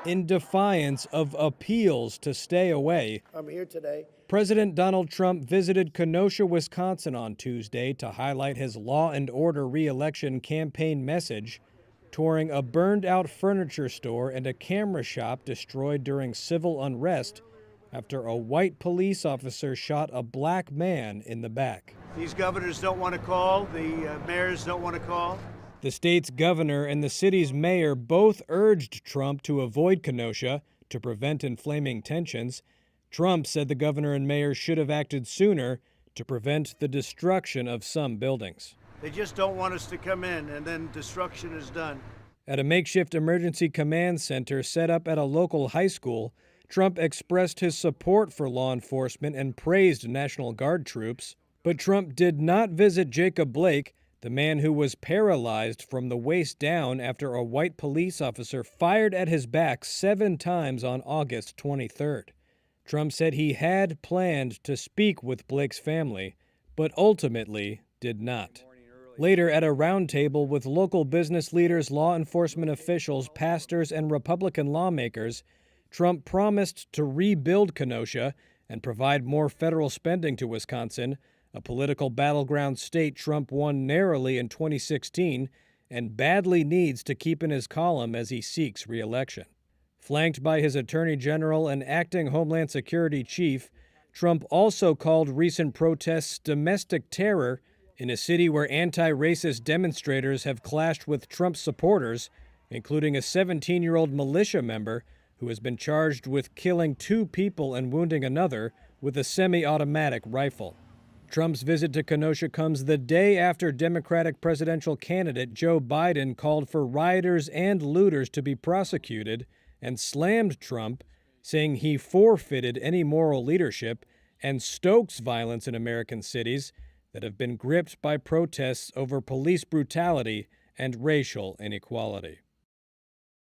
In defiance of appeals to stay away, I'm here today. President Donald Trump visited Kenosha, Wisconsin on Tuesday to highlight his law and order re-election campaign message, touring a burned-out furniture store and a camera shop destroyed during civil unrest after a white police officer shot a black man in the back. These governors don't want to call, the mayors don't want to call. The state's governor and the city's mayor both urged Trump to avoid Kenosha to prevent inflaming tensions. Trump said the governor and mayor should have acted sooner to prevent the destruction of some buildings. They just don't want us to come in, and then destruction is done. At a makeshift emergency command center set up at a local high school, Trump expressed his support for law enforcement and praised National Guard troops. But Trump did not visit Jacob Blake, the man who was paralyzed from the waist down after a white police officer fired at his back 7 times on August 23rd. Trump said he had planned to speak with Blake's family, but ultimately did not. Later, at a roundtable with local business leaders, law enforcement officials, pastors, and Republican lawmakers, Trump promised to rebuild Kenosha and provide more federal spending to Wisconsin, a political battleground state Trump won narrowly in 2016 and badly needs to keep in his column as he seeks re-election. Flanked by his Attorney General and acting Homeland Security Chief, Trump also called recent protests domestic terror in a city where anti-racist demonstrators have clashed with Trump supporters, including a 17-year-old militia member who has been charged with killing 2 people and wounding another with a semi-automatic rifle. Trump's visit to Kenosha comes the day after Democratic presidential candidate Joe Biden called for rioters and looters to be prosecuted and slammed Trump, saying he forfeited any moral leadership and stokes violence in American cities that have been gripped by protests over police brutality and racial inequality.